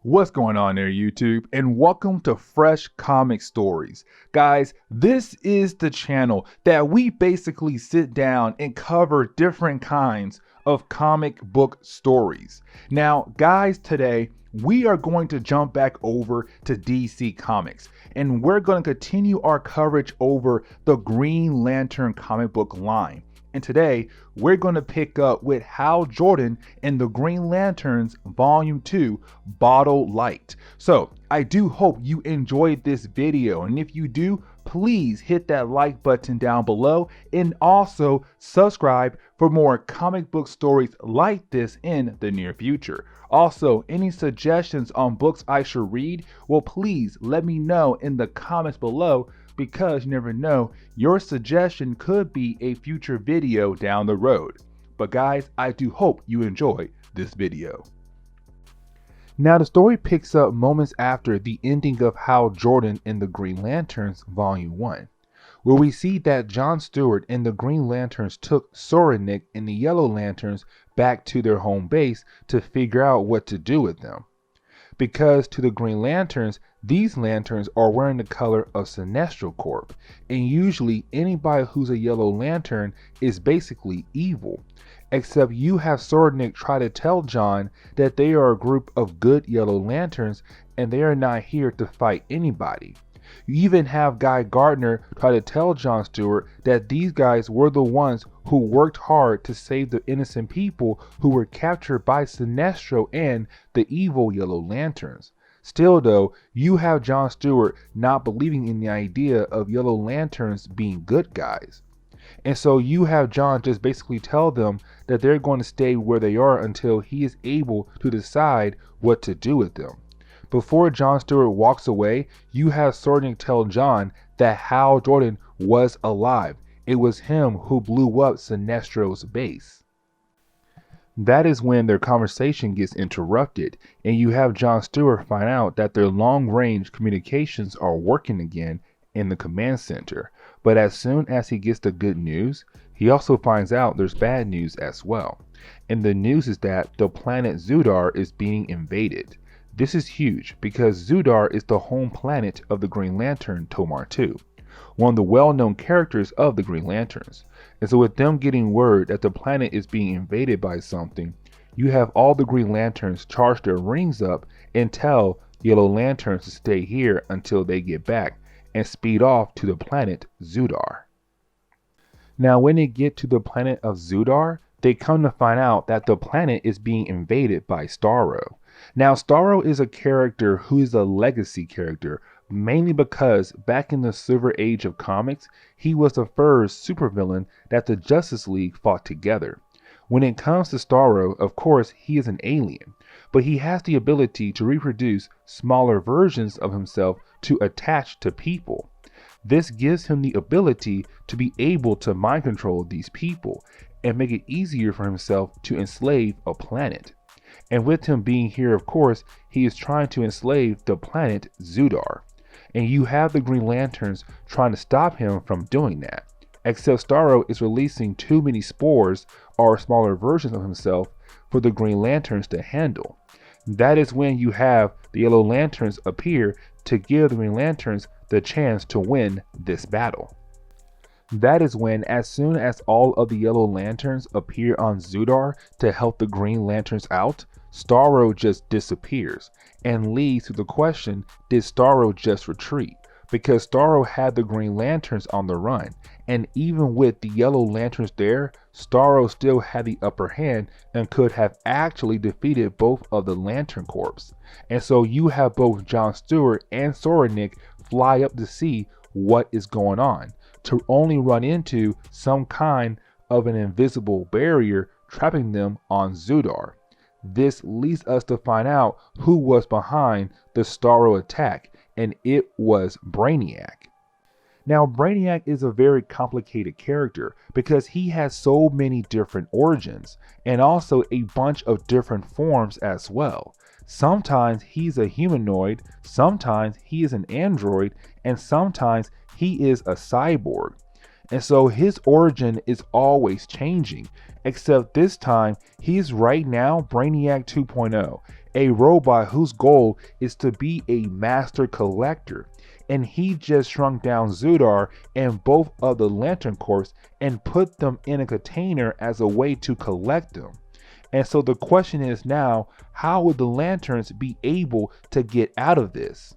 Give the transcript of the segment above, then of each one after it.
What's going on there, YouTube? And welcome to Fresh Comic Stories. Guys, this is the channel that we basically sit down and cover different kinds of comic book stories. Now, guys, today we are going to jump back over to DC Comics, and we're going to continue our coverage over the Green Lantern comic book line. And today, we're going to pick up with Hal Jordan in the Green Lanterns Volume 2 Bottle Light. So, I do hope you enjoyed this video, and if you do, please hit that like button down below and also subscribe for more comic book stories like this in the near future. Also, any suggestions on books I should read, well, please let me know in the comments below, because you never know, your suggestion could be a future video down the road. But guys, I do hope you enjoy this video. Now, the story picks up moments after the ending of Hal Jordan in the Green Lanterns Volume 1, where we see that John Stewart and the Green Lanterns took Soranik and the Yellow Lanterns back to their home base to figure out what to do with them. Because to the Green Lanterns, these lanterns are wearing the color of Sinestro Corp, and usually anybody who's a Yellow Lantern is basically evil. Except you have Soranik try to tell John that they are a group of good Yellow Lanterns and they are not here to fight anybody. You even have Guy Gardner try to tell John Stewart that these guys were the ones who worked hard to save the innocent people who were captured by Sinestro and the evil Yellow Lanterns. Still though, you have John Stewart not believing in the idea of Yellow Lanterns being good guys. And so you have John just basically tell them that they're going to stay where they are until he is able to decide what to do with them. Before John Stewart walks away, you have Soranik tell John that Hal Jordan was alive. It was him who blew up Sinestro's base. That is when their conversation gets interrupted, and you have John Stewart find out that their long-range communications are working again in the command center. But as soon as he gets the good news, he also finds out there's bad news as well. And the news is that the planet Zudar is being invaded. This is huge because Zudar is the home planet of the Green Lantern Tomar 2, one of the well-known characters of the Green Lanterns. And so with them getting word that the planet is being invaded by something, you have all the Green Lanterns charge their rings up and tell Yellow Lanterns to stay here until they get back and speed off to the planet Zudar. Now when they get to the planet of Zudar, they come to find out that the planet is being invaded by Starro. Now, Starro is a character who is a legacy character, mainly because back in the Silver Age of comics, he was the first supervillain that the Justice League fought together. When it comes to Starro, of course, he is an alien, but he has the ability to reproduce smaller versions of himself to attach to people. This gives him the ability to be able to mind control these people and make it easier for himself to enslave a planet. And with him being here, of course, he is trying to enslave the planet Zudar. And you have the Green Lanterns trying to stop him from doing that. Except Starro is releasing too many spores or smaller versions of himself for the Green Lanterns to handle. That is when you have the Yellow Lanterns appear to give the Green Lanterns the chance to win this battle. That is when, as soon as all of the Yellow Lanterns appear on Zudar to help the Green Lanterns out, Starro just disappears and leads to the question, did Starro just retreat? Because Starro had the Green Lanterns on the run, and even with the Yellow Lanterns there, Starro still had the upper hand and could have actually defeated both of the Lantern Corps. And so you have both John Stewart and Soranik fly up to see what is going on, to only run into some kind of an invisible barrier trapping them on Zudar. This leads us to find out who was behind the Starro attack, and it was Brainiac. Now, Brainiac is a very complicated character because he has so many different origins and also a bunch of different forms as well. Sometimes he's a humanoid, sometimes he is an android, and sometimes he is a cyborg. And so his origin is always changing, except this time he's right now Brainiac 2.0, a robot whose goal is to be a master collector. And he just shrunk down Zudar and both of the Lantern Corps and put them in a container as a way to collect them. And so the question is now, how would the Lanterns be able to get out of this?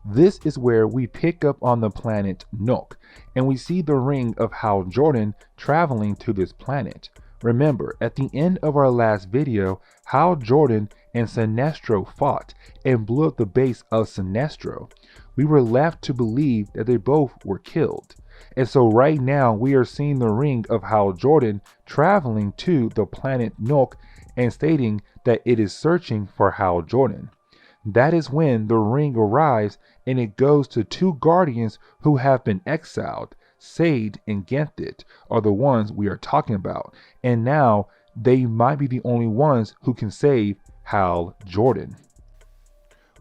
This is where we pick up on the planet Nook, and we see the ring of Hal Jordan traveling to this planet. Remember, at the end of our last video, Hal Jordan and Sinestro fought and blew up the base of Sinestro. We were left to believe that they both were killed. And so right now we are seeing the ring of Hal Jordan traveling to the planet Nook and stating that it is searching for Hal Jordan. That is when the ring arrives and it goes to two guardians who have been exiled. Sade and Ganthet are the ones we are talking about, and now they might be the only ones who can save Hal Jordan.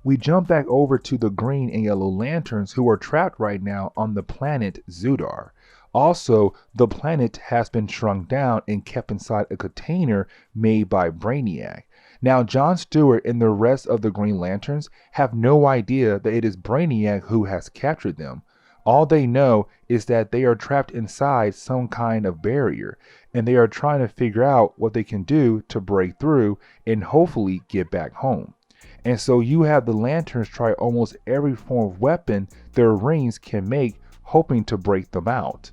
We jump back over to the green and yellow lanterns who are trapped right now on the planet Zudar. Also, the planet has been shrunk down and kept inside a container made by Brainiac. Now, John Stewart and the rest of the Green Lanterns have no idea that it is Brainiac who has captured them. All they know is that they are trapped inside some kind of barrier, and they are trying to figure out what they can do to break through and hopefully get back home. And so you have the Lanterns try almost every form of weapon their rings can make, hoping to break them out.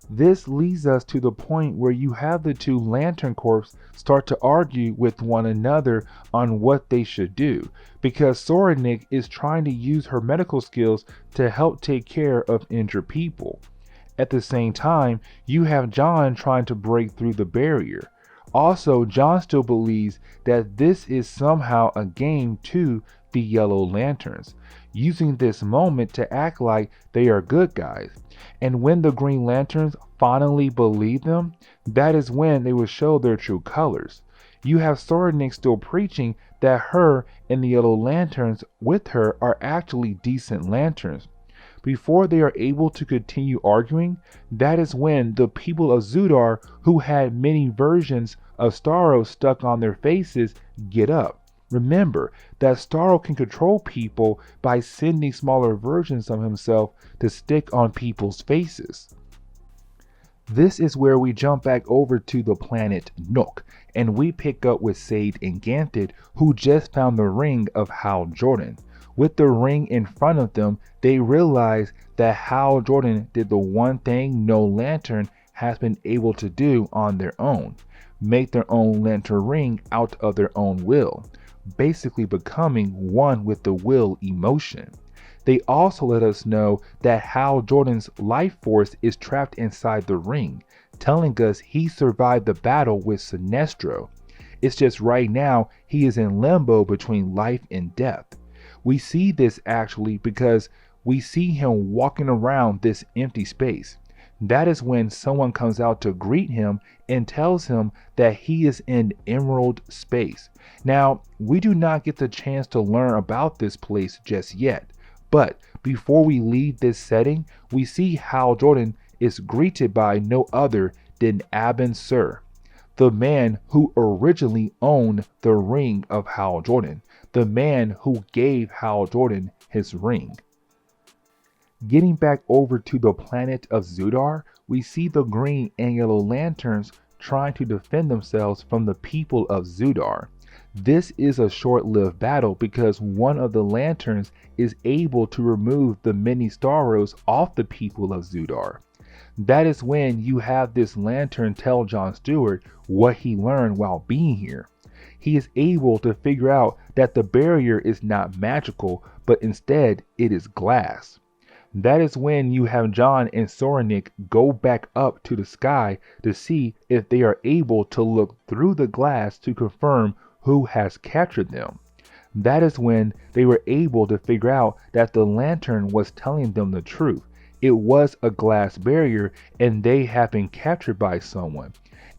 This leads us to the point where you have the two Lantern Corps start to argue with one another on what they should do, because Soranik is trying to use her medical skills to help take care of injured people. At the same time, you have John trying to break through the barrier. Also, John still believes that this is somehow a game to the Yellow Lanterns, using this moment to act like they are good guys. And when the Green Lanterns finally believe them, that is when they will show their true colors. You have Soranik still preaching that her and the Yellow Lanterns with her are actually decent lanterns. Before they are able to continue arguing, that is when the people of Zudar, who had many versions of Starro stuck on their faces, get up. Remember that Starro can control people by sending smaller versions of himself to stick on people's faces. This is where we jump back over to the planet Nook, and we pick up with Sade and Ganthet, who just found the ring of Hal Jordan. With the ring in front of them, they realize that Hal Jordan did the one thing no lantern has been able to do on their own: make their own lantern ring out of their own will, basically becoming one with the will emotion. They also let us know that Hal Jordan's life force is trapped inside the ring, telling us he survived the battle with Sinestro. It's just right now he is in limbo between life and death. We see this actually because we see him walking around this empty space. That is when someone comes out to greet him and tells him that he is in Emerald Space. Now, we do not get the chance to learn about this place just yet, but before we leave this setting, we see Hal Jordan is greeted by no other than Abin Sur, the man who originally owned the ring of Hal Jordan, the man who gave Hal Jordan his ring. Getting back over to the planet of Zudar, we see the Green and Yellow Lanterns trying to defend themselves from the people of Zudar. This is a short-lived battle because one of the lanterns is able to remove the many Starros off the people of Zudar. That is when you have this lantern tell John Stewart what he learned while being here. He is able to figure out that the barrier is not magical, but instead it is glass. That is when you have John and Soranik go back up to the sky to see if they are able to look through the glass to confirm who has captured them. That is when they were able to figure out that the lantern was telling them the truth. It was a glass barrier and they have been captured by someone.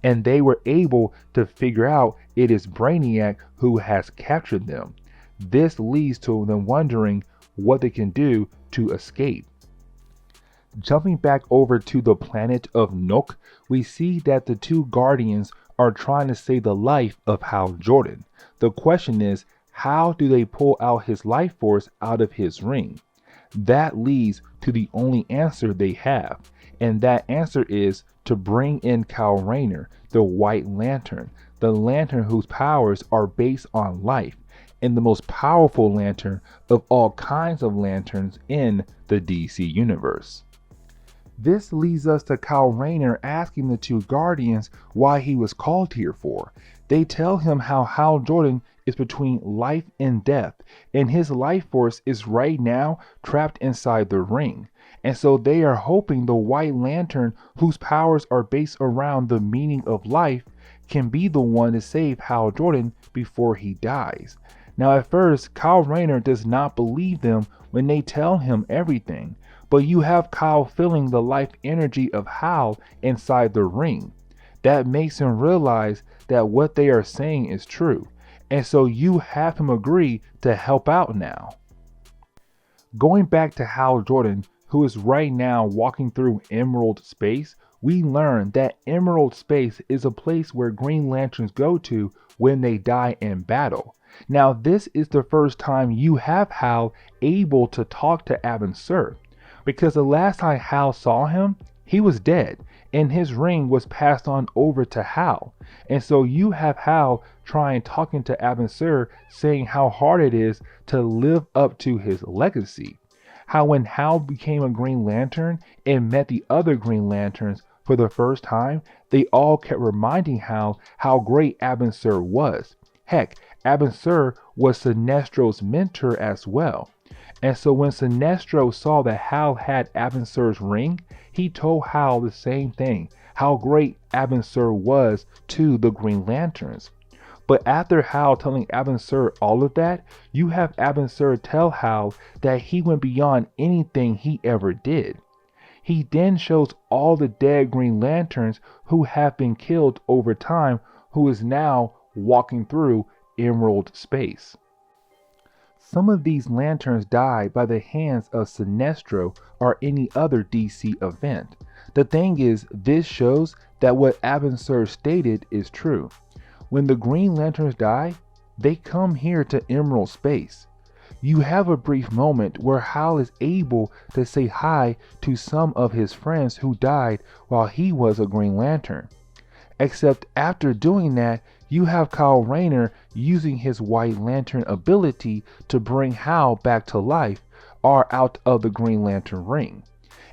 And they were able to figure out it is Brainiac who has captured them. This leads to them wondering what they can do to escape. Jumping back over to the planet of Nook, we see that the two Guardians are trying to save the life of Hal Jordan. The question is, how do they pull out his life force out of his ring? That leads to the only answer they have, and that answer is to bring in Kyle Rayner, the White Lantern, the lantern whose powers are based on life, and the most powerful lantern of all kinds of lanterns in the DC universe. This leads us to Kyle Rayner asking the two Guardians why he was called here for. They tell him how Hal Jordan is between life and death, and his life force is right now trapped inside the ring. And so they are hoping the White Lantern, whose powers are based around the meaning of life, can be the one to save Hal Jordan before he dies. Now at first, Kyle Rayner does not believe them when they tell him everything, but you have Kyle feeling the life energy of Hal inside the ring. That makes him realize that what they are saying is true, and so you have him agree to help out now. Going back to Hal Jordan, who is right now walking through Emerald Space, we learn that Emerald Space is a place where Green Lanterns go to when they die in battle. Now this is the first time you have Hal able to talk to Abin Sur, because the last time Hal saw him, he was dead, and his ring was passed on over to Hal. And so you have Hal talking to Abin Sur, saying how hard it is to live up to his legacy. How when Hal became a Green Lantern and met the other Green Lanterns for the first time, they all kept reminding Hal how great Abin Sur was. Heck, Abin Sur was Sinestro's mentor as well. And so when Sinestro saw that Hal had Abin Sur's ring, he told Hal the same thing, how great Abin Sur was to the Green Lanterns. But after Hal telling Abin Sur all of that, you have Abin Sur tell Hal that he went beyond anything he ever did. He then shows all the dead Green Lanterns who have been killed over time, who is now walking through Emerald Space. Some of these lanterns died by the hands of Sinestro or any other DC event. The thing is, this shows that what Abin Sur stated is true. When the Green Lanterns die, they come here to Emerald Space. You have a brief moment where Hal is able to say hi to some of his friends who died while he was a Green Lantern. Except after doing that, you have Kyle Rayner using his White Lantern ability to bring Hal back to life or out of the Green Lantern ring.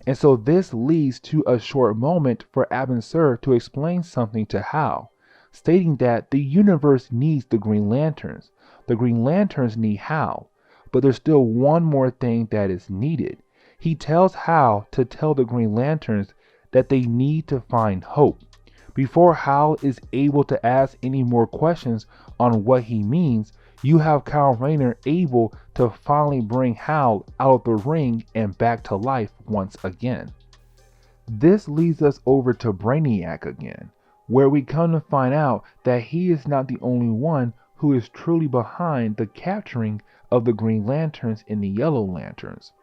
And so this leads to a short moment for Abin Sur to explain something to Hal, stating that the universe needs the Green Lanterns. The Green Lanterns need Hal, but there's still one more thing that is needed. He tells Hal to tell the Green Lanterns that they need to find hope. Before Hal is able to ask any more questions on what he means, you have Kyle Rayner able to finally bring Hal out of the ring and back to life once again. This leads us over to Brainiac again, where we come to find out that he is not the only one who is truly behind the capturing of the Green Lanterns and the Yellow Lanterns.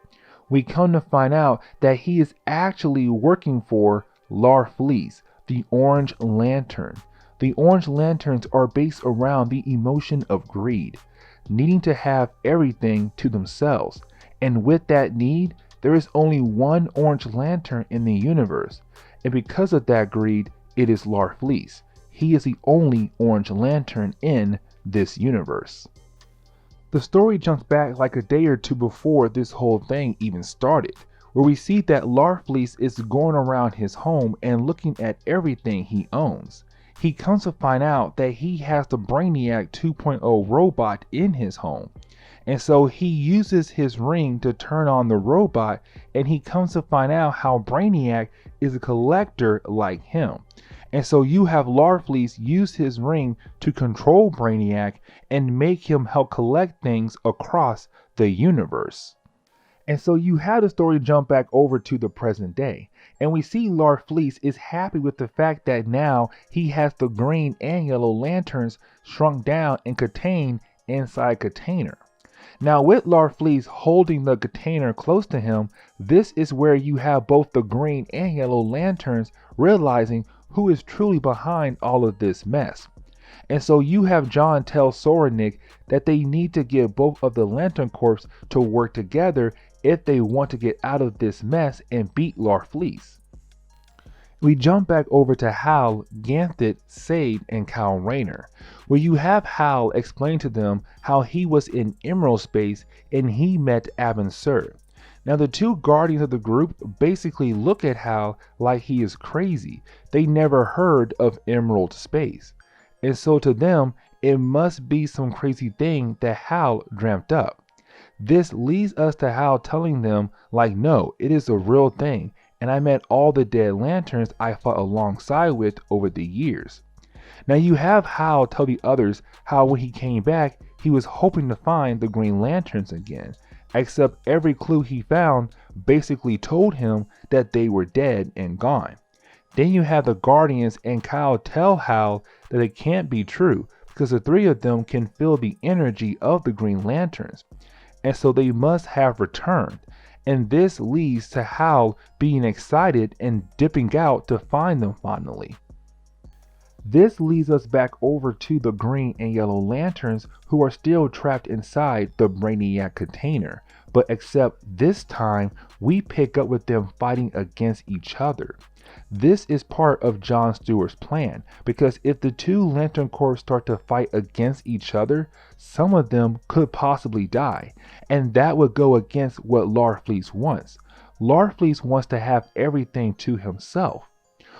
We come to find out that he is actually working for Larfleeze, the Orange Lantern. The Orange Lanterns are based around the emotion of greed, needing to have everything to themselves. And with that need, there is only one Orange Lantern in the universe. And because of that greed, it is Larfleeze. He is the only Orange Lantern in this universe. The story jumps back like a day or two before this whole thing even started, where we see that Larfleeze is going around his home and looking at everything he owns. He comes to find out that he has the Brainiac 2.0 robot in his home. And so he uses his ring to turn on the robot, and he comes to find out how Brainiac is a collector like him. And so you have Larfleeze use his ring to control Brainiac and make him help collect things across the universe. And so you have the story jump back over to the present day, and we see Larfleeze is happy with the fact that now he has the Green and Yellow Lanterns shrunk down and contained inside a container. Now with Larfleeze holding the container close to him, this is where you have both the Green and Yellow Lanterns realizing who is truly behind all of this mess. And so you have John tell Soranik that they need to get both of the Lantern Corps to work together if they want to get out of this mess and beat Larfleeze. We jump back over to Hal, Ganthet, Sade, and Kyle Rayner, where you have Hal explain to them how he was in Emerald Space and he met Abin Sur. Now the two guardians of the group basically look at Hal like he is crazy. They never heard of Emerald Space. And so to them, it must be some crazy thing that Hal dreamt up. This leads us to Hal telling them like, no, it is a real thing. And I met all the dead lanterns I fought alongside with over the years. Now you have Hal tell the others how when he came back, he was hoping to find the Green Lanterns again, except every clue he found basically told him that they were dead and gone. Then you have the Guardians and Kyle tell Hal that it can't be true because the three of them can feel the energy of the Green Lanterns, and so they must have returned. And this leads to Hal being excited and dipping out to find them finally. This leads us back over to the Green and Yellow Lanterns who are still trapped inside the Brainiac container. But except this time, we pick up with them fighting against each other. This is part of John Stewart's plan, because if the two Lantern Corps start to fight against each other, some of them could possibly die, and that would go against what Larfleeze wants. Larfleeze wants to have everything to himself.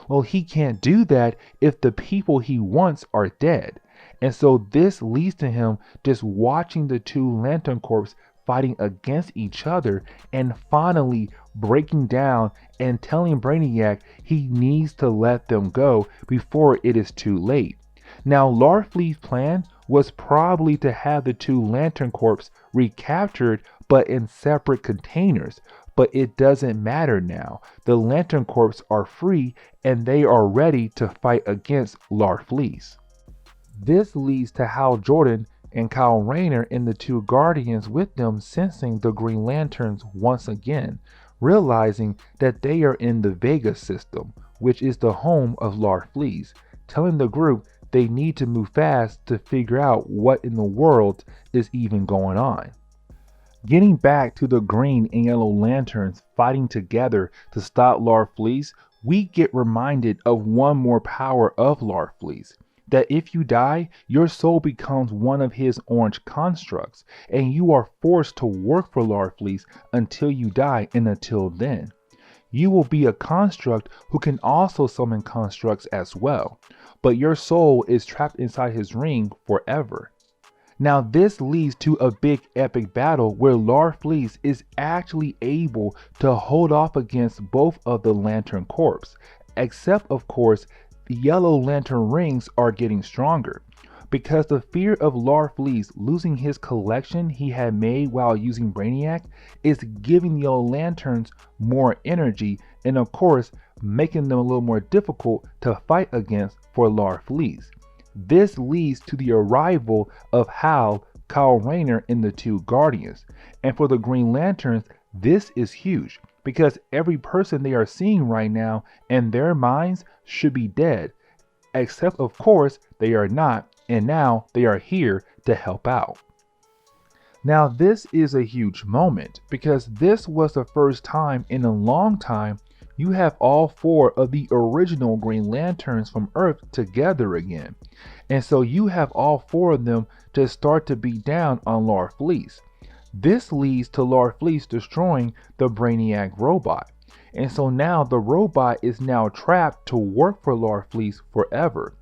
Well, he can't do that if the people he wants are dead, and so this leads to him just watching the two Lantern Corps fighting against each other and finally breaking down and telling Brainiac he needs to let them go before it is too late. Now, Larfleeze's plan was probably to have the two Lantern Corps recaptured but in separate containers, but it doesn't matter now. The Lantern Corps are free and they are ready to fight against Larfleeze. This leads to Hal Jordan and Kyle Rayner and the two Guardians with them sensing the Green Lanterns once again, realizing that they are in the Vega system, which is the home of Larfleeze, telling the group they need to move fast to figure out what in the world is even going on. Getting back to the Green and Yellow Lanterns fighting together to stop Larfleeze, we get reminded of one more power of Larfleeze. That if you die, your soul becomes one of his orange constructs, and you are forced to work for Larfleeze until you die, and until then. You will be a construct who can also summon constructs as well, but your soul is trapped inside his ring forever. Now this leads to a big epic battle where Larfleeze is actually able to hold off against both of the Lantern Corps, except of course the Yellow Lantern rings are getting stronger, because the fear of Larfleeze losing his collection he had made while using Brainiac is giving the Yellow Lanterns more energy and of course making them a little more difficult to fight against for Larfleeze. This leads to the arrival of Hal, Kyle Rayner, and the two Guardians. And for the Green Lanterns, this is huge, because every person they are seeing right now in their minds should be dead, except of course they are not, and now they are here to help out. Now this is a huge moment, because this was the first time in a long time you have all four of the original Green Lanterns from Earth together again, and so you have all four of them to start to beat down on Larfleeze. This leads to Larfleeze destroying the Brainiac robot, and so now the robot is now trapped to work for Larfleeze forever,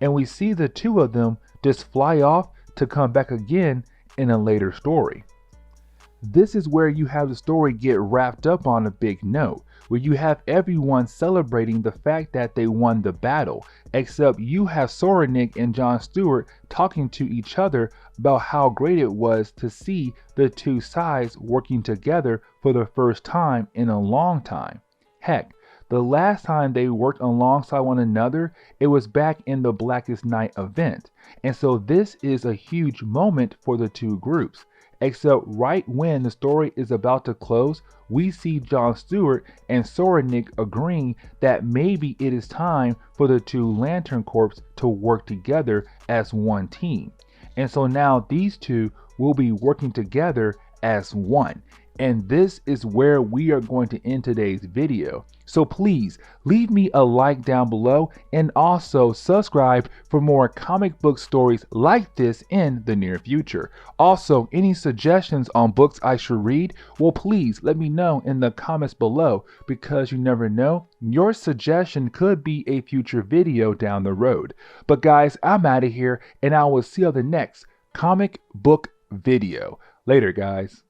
and we see the two of them just fly off to come back again in a later story. This is where you have the story get wrapped up on a big note, where you have everyone celebrating the fact that they won the battle, except you have Soranik and John Stewart talking to each other about how great it was to see the two sides working together for the first time in a long time. Heck, the last time they worked alongside one another, it was back in the Blackest Night event, and so this is a huge moment for the two groups. except right when the story is about to close, we see Jon Stewart and Soranik agreeing that maybe it is time for the two Lantern Corps to work together as one team. And so now these two will be working together as one. And this is where we are going to end today's video. So please leave me a like down below and also subscribe for more comic book stories like this in the near future. Also, any suggestions on books I should read, well, please let me know in the comments below, because you never know, your suggestion could be a future video down the road. But guys, I'm out of here and I will see you on the next comic book video. Later, guys.